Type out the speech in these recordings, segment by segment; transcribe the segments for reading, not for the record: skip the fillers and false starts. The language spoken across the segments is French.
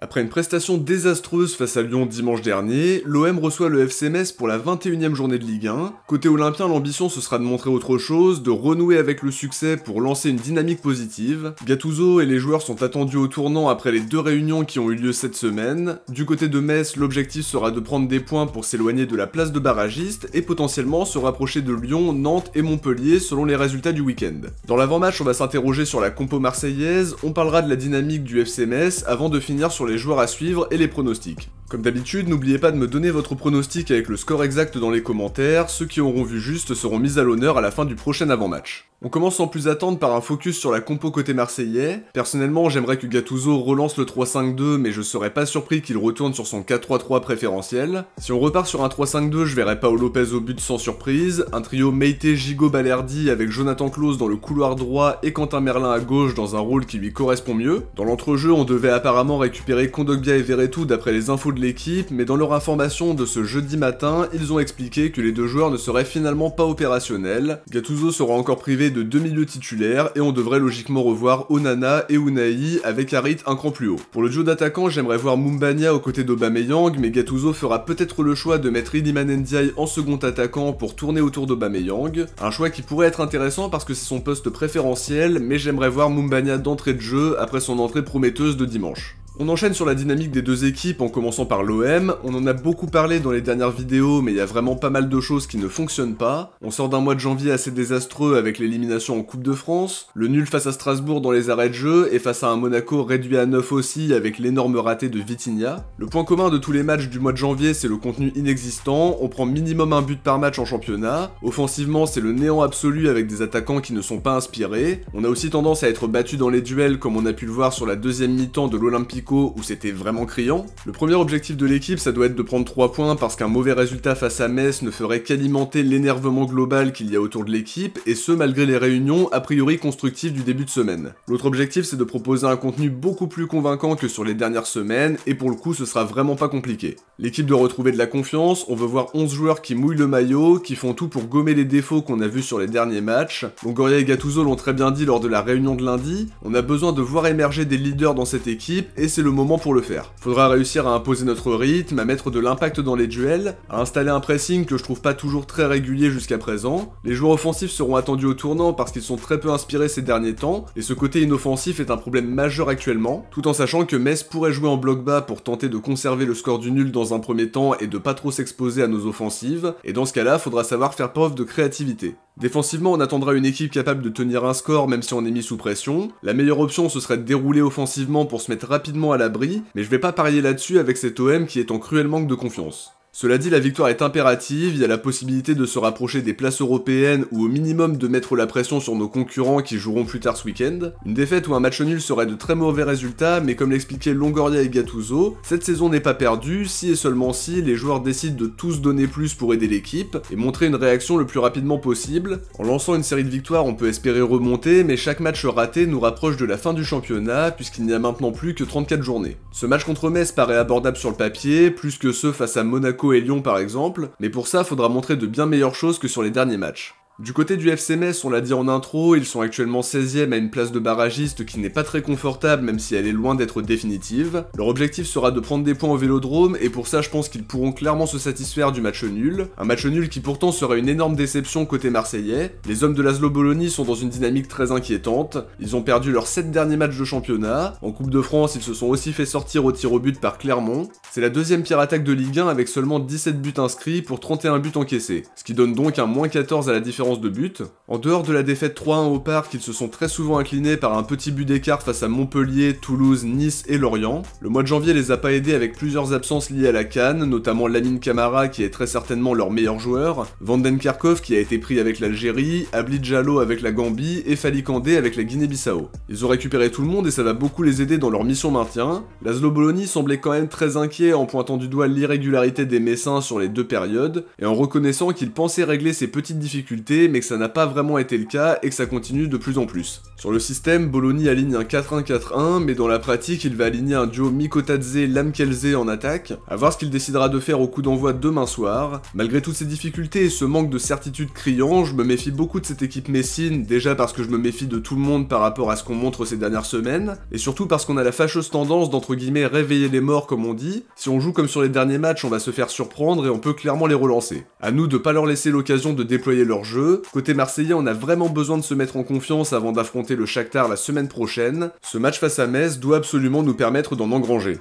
Après une prestation désastreuse face à Lyon dimanche dernier, l'OM reçoit le FC Metz pour la 21e journée de Ligue 1. Côté olympien, l'ambition ce sera de montrer autre chose, de renouer avec le succès pour lancer une dynamique positive. Gattuso et les joueurs sont attendus au tournant après les 2 réunions qui ont eu lieu cette semaine. Du côté de Metz, l'objectif sera de prendre des points pour s'éloigner de la place de barragiste et potentiellement se rapprocher de Lyon, Nantes et Montpellier selon les résultats du week-end. Dans l'avant-match, on va s'interroger sur la compo marseillaise, on parlera de la dynamique du FC Metz avant de finir sur les joueurs à suivre et les pronostics. Comme d'habitude, n'oubliez pas de me donner votre pronostic avec le score exact dans les commentaires, ceux qui auront vu juste seront mis à l'honneur à la fin du prochain avant-match. On commence sans plus attendre par un focus sur la compo côté marseillais. Personnellement, j'aimerais que Gattuso relance le 3-5-2, mais je serais pas surpris qu'il retourne sur son 4-3-3 préférentiel. Si on repart sur un 3-5-2, je verrais Paolo Lopez au but sans surprise, un trio Meite, Gigot, Balerdi avec Jonathan Clauss dans le couloir droit et Quentin Merlin à gauche dans un rôle qui lui correspond mieux. Dans l'entrejeu, on devait apparemment récupérer Kondogbia et Verretou d'après les infos de l'équipe, mais dans leur information de ce jeudi matin, ils ont expliqué que les 2 joueurs ne seraient finalement pas opérationnels. Gattuso sera encore privé de 2 milieux titulaires et on devrait logiquement revoir Onana et Unai avec Harit un cran plus haut. Pour le duo d'attaquants, j'aimerais voir Mumbania aux côtés d'Aubameyang, mais Gattuso fera peut-être le choix de mettre Iliman Ndiaye en second attaquant pour tourner autour d'Aubameyang. Un choix qui pourrait être intéressant parce que c'est son poste préférentiel, mais j'aimerais voir Mumbania d'entrée de jeu après son entrée prometteuse de dimanche. On enchaîne sur la dynamique des 2 équipes en commençant par l'OM, on en a beaucoup parlé dans les dernières vidéos mais il y a vraiment pas mal de choses qui ne fonctionnent pas. On sort d'un mois de janvier assez désastreux avec l'élimination en Coupe de France, le nul face à Strasbourg dans les arrêts de jeu et face à un Monaco réduit à 9 aussi avec l'énorme raté de Vitinha. Le point commun de tous les matchs du mois de janvier c'est le contenu inexistant, on prend minimum un but par match en championnat, offensivement c'est le néant absolu avec des attaquants qui ne sont pas inspirés, on a aussi tendance à être battu dans les duels comme on a pu le voir sur la deuxième mi-temps de l'Olympico où c'était vraiment criant. Le premier objectif de l'équipe ça doit être de prendre 3 points parce qu'un mauvais résultat face à Metz ne ferait qu'alimenter l'énervement global qu'il y a autour de l'équipe et ce malgré les réunions a priori constructives du début de semaine. L'autre objectif c'est de proposer un contenu beaucoup plus convaincant que sur les dernières semaines et pour le coup ce sera vraiment pas compliqué. L'équipe doit retrouver de la confiance, on veut voir 11 joueurs qui mouillent le maillot, qui font tout pour gommer les défauts qu'on a vus sur les derniers matchs. Longoria et Gattuso l'ont très bien dit lors de la réunion de lundi, on a besoin de voir émerger des leaders dans cette équipe et c'est le moment pour le faire. Faudra réussir à imposer notre rythme, à mettre de l'impact dans les duels, à installer un pressing que je trouve pas toujours très régulier jusqu'à présent. Les joueurs offensifs seront attendus au tournant parce qu'ils sont très peu inspirés ces derniers temps, et ce côté inoffensif est un problème majeur actuellement, tout en sachant que Metz pourrait jouer en bloc bas pour tenter de conserver le score du nul dans un premier temps et de pas trop s'exposer à nos offensives, et dans ce cas-là, faudra savoir faire preuve de créativité. Défensivement, on attendra une équipe capable de tenir un score même si on est mis sous pression. La meilleure option ce serait de dérouler offensivement pour se mettre rapidement à l'abri, mais je vais pas parier là-dessus avec cet OM qui est en cruel manque de confiance. Cela dit, la victoire est impérative, il y a la possibilité de se rapprocher des places européennes ou au minimum de mettre la pression sur nos concurrents qui joueront plus tard ce week-end. Une défaite ou un match nul serait de très mauvais résultats, mais comme l'expliquaient Longoria et Gattuso, cette saison n'est pas perdue si et seulement si les joueurs décident de tous donner plus pour aider l'équipe et montrer une réaction le plus rapidement possible. En lançant une série de victoires, on peut espérer remonter, mais chaque match raté nous rapproche de la fin du championnat puisqu'il n'y a maintenant plus que 34 journées. Ce match contre Metz paraît abordable sur le papier, plus que ceux face à Monaco et Lyon par exemple, mais pour ça faudra montrer de bien meilleures choses que sur les derniers matchs. Du côté du FC Metz, on l'a dit en intro, ils sont actuellement 16e à une place de barragiste qui n'est pas très confortable même si elle est loin d'être définitive. Leur objectif sera de prendre des points au Vélodrome et pour ça je pense qu'ils pourront clairement se satisfaire du match nul. Un match nul qui pourtant sera une énorme déception côté marseillais. Les hommes de Laszlo Bologna sont dans une dynamique très inquiétante. Ils ont perdu leurs 7 derniers matchs de championnat. En Coupe de France, ils se sont aussi fait sortir au tir au but par Clermont. C'est la deuxième pire attaque de Ligue 1 avec seulement 17 buts inscrits pour 31 buts encaissés. Ce qui donne donc un -14 à la différence de but. En dehors de la défaite 3-1 au Parc, ils se sont très souvent inclinés par un petit but d'écart face à Montpellier, Toulouse, Nice et Lorient. Le mois de janvier les a pas aidés avec plusieurs absences liées à la CAN, notamment Lamine Camara qui est très certainement leur meilleur joueur, Vanden Kerkhoff qui a été pris avec l'Algérie, Abli Diallo avec la Gambie et Fally Kandé avec la Guinée-Bissau. Ils ont récupéré tout le monde et ça va beaucoup les aider dans leur mission maintien. Laszlo Bologna semblait quand même très inquiet en pointant du doigt l'irrégularité des Messins sur les 2 périodes et en reconnaissant qu'il pensait régler ces petites difficultés passé, mais que ça n'a pas vraiment été le cas et que ça continue de plus en plus. Sur le système, Bologna aligne un 4-1-4-1, mais dans la pratique, il va aligner un duo Mikotadze-Lamkelze en attaque, à voir ce qu'il décidera de faire au coup d'envoi demain soir. Malgré toutes ces difficultés et ce manque de certitude criant, je me méfie beaucoup de cette équipe messine, déjà parce que je me méfie de tout le monde par rapport à ce qu'on montre ces dernières semaines, et surtout parce qu'on a la fâcheuse tendance d'entre guillemets réveiller les morts comme on dit. Si on joue comme sur les derniers matchs, on va se faire surprendre et on peut clairement les relancer. À nous de pas leur laisser l'occasion de déployer leur jeu. Côté marseillais, on a vraiment besoin de se mettre en confiance avant d'affronter le Shakhtar la semaine prochaine. Ce match face à Metz doit absolument nous permettre d'en engranger.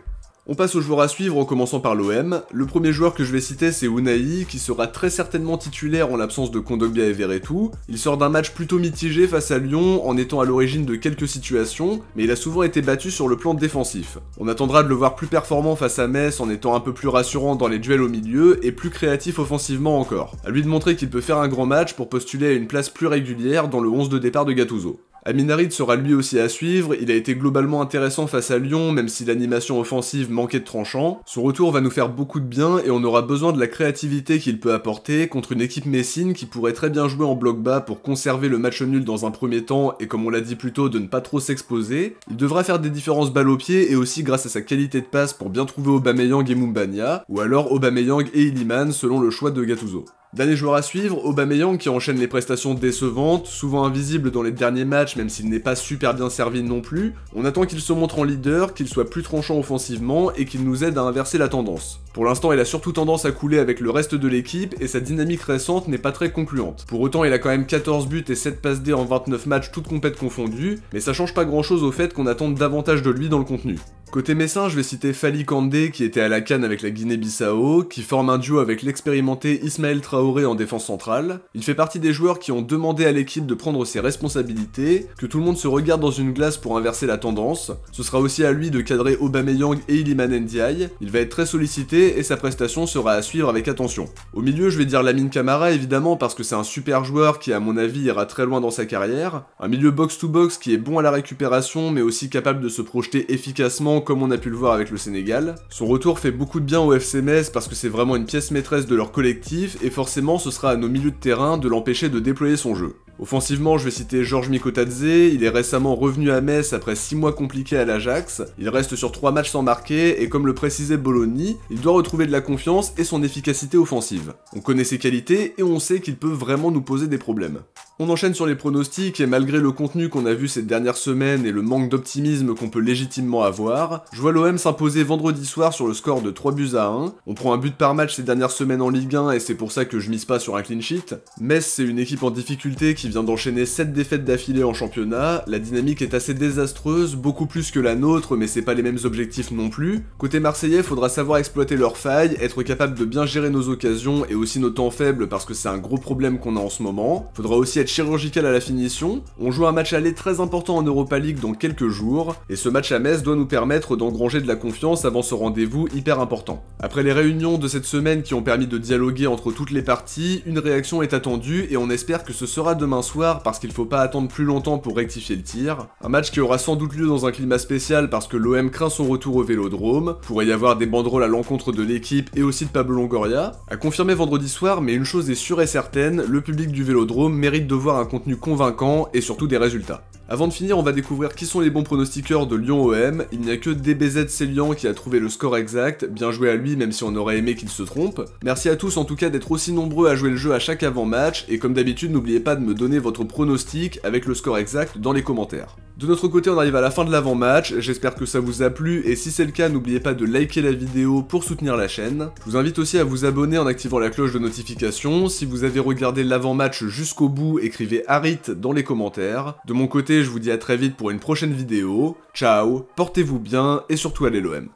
On passe aux joueurs à suivre en commençant par l'OM. Le premier joueur que je vais citer c'est Unai, qui sera très certainement titulaire en l'absence de Kondogbia et Verretou. Il sort d'un match plutôt mitigé face à Lyon en étant à l'origine de quelques situations, mais il a souvent été battu sur le plan défensif. On attendra de le voir plus performant face à Metz en étant un peu plus rassurant dans les duels au milieu et plus créatif offensivement encore. À lui de montrer qu'il peut faire un grand match pour postuler à une place plus régulière dans le 11 de départ de Gattuso. Amin Harit sera lui aussi à suivre, il a été globalement intéressant face à Lyon, même si l'animation offensive manquait de tranchant. Son retour va nous faire beaucoup de bien et on aura besoin de la créativité qu'il peut apporter contre une équipe messine qui pourrait très bien jouer en bloc bas pour conserver le match nul dans un premier temps et comme on l'a dit plus tôt de ne pas trop s'exposer. Il devra faire des différences balles au pied et aussi grâce à sa qualité de passe pour bien trouver Aubameyang et Moumbagna, ou alors Aubameyang et Iliman selon le choix de Gattuso. Dernier joueur à suivre, Aubameyang qui enchaîne les prestations décevantes, souvent invisibles dans les derniers matchs même s'il n'est pas super bien servi non plus. On attend qu'il se montre en leader, qu'il soit plus tranchant offensivement et qu'il nous aide à inverser la tendance. Pour l'instant il a surtout tendance à couler avec le reste de l'équipe et sa dynamique récente n'est pas très concluante. Pour autant il a quand même 14 buts et 7 passes D en 29 matchs toutes compètes confondues, mais ça change pas grand chose au fait qu'on attende davantage de lui dans le contenu. Côté messin, je vais citer Fally Kandé qui était à la CAN avec la Guinée-Bissau, qui forme un duo avec l'expérimenté Ismaël Traoré en défense centrale. Il fait partie des joueurs qui ont demandé à l'équipe de prendre ses responsabilités, que tout le monde se regarde dans une glace pour inverser la tendance. Ce sera aussi à lui de cadrer Aubameyang et Iliman Ndiaye. Il va être très sollicité et sa prestation sera à suivre avec attention. Au milieu, je vais dire Lamine Camara évidemment parce que c'est un super joueur qui à mon avis ira très loin dans sa carrière. Un milieu box-to-box qui est bon à la récupération mais aussi capable de se projeter efficacement comme on a pu le voir avec le Sénégal. Son retour fait beaucoup de bien au FC Metz parce que c'est vraiment une pièce maîtresse de leur collectif et forcément ce sera à nos milieux de terrain de l'empêcher de déployer son jeu. Offensivement, je vais citer Georges Mikotadze, il est récemment revenu à Metz après 6 mois compliqués à l'Ajax, il reste sur 3 matchs sans marquer, et comme le précisait Bologna, il doit retrouver de la confiance et son efficacité offensive. On connaît ses qualités et on sait qu'il peut vraiment nous poser des problèmes. On enchaîne sur les pronostics, et malgré le contenu qu'on a vu ces dernières semaines et le manque d'optimisme qu'on peut légitimement avoir, je vois l'OM s'imposer vendredi soir sur le score de 3-1. On prend un but par match ces dernières semaines en Ligue 1 et c'est pour ça que je mise pas sur un clean sheet. Metz c'est une équipe en difficulté qui vient d'enchaîner 7 défaites d'affilée en championnat, la dynamique est assez désastreuse, beaucoup plus que la nôtre mais c'est pas les mêmes objectifs non plus. Côté marseillais, faudra savoir exploiter leurs failles, être capable de bien gérer nos occasions et aussi nos temps faibles parce que c'est un gros problème qu'on a en ce moment. Faudra aussi être chirurgical à la finition. On joue un match aller très important en Europa League dans quelques jours, et ce match à Metz doit nous permettre d'engranger de la confiance avant ce rendez-vous hyper important. Après les réunions de cette semaine qui ont permis de dialoguer entre toutes les parties, une réaction est attendue et on espère que ce sera demain soir parce qu'il faut pas attendre plus longtemps pour rectifier le tir. Un match qui aura sans doute lieu dans un climat spécial parce que l'OM craint son retour au Vélodrome, pourrait y avoir des banderoles à l'encontre de l'équipe et aussi de Pablo Longoria. À confirmer vendredi soir, mais une chose est sûre et certaine, le public du Vélodrome mérite de voir un contenu convaincant et surtout des résultats. Avant de finir, on va découvrir qui sont les bons pronostiqueurs de Lyon-OM. Il n'y a que DBZ Célian qui a trouvé le score exact, bien joué à lui même si on aurait aimé qu'il se trompe. Merci à tous en tout cas d'être aussi nombreux à jouer le jeu à chaque avant-match, et comme d'habitude n'oubliez pas de me donner votre pronostic avec le score exact dans les commentaires. De notre côté, on arrive à la fin de l'avant-match, j'espère que ça vous a plu, et si c'est le cas, n'oubliez pas de liker la vidéo pour soutenir la chaîne. Je vous invite aussi à vous abonner en activant la cloche de notification. Si vous avez regardé l'avant-match jusqu'au bout, écrivez Harit dans les commentaires. De mon côté, je vous dis à très vite pour une prochaine vidéo. Ciao, portez-vous bien, et surtout allez l'OM.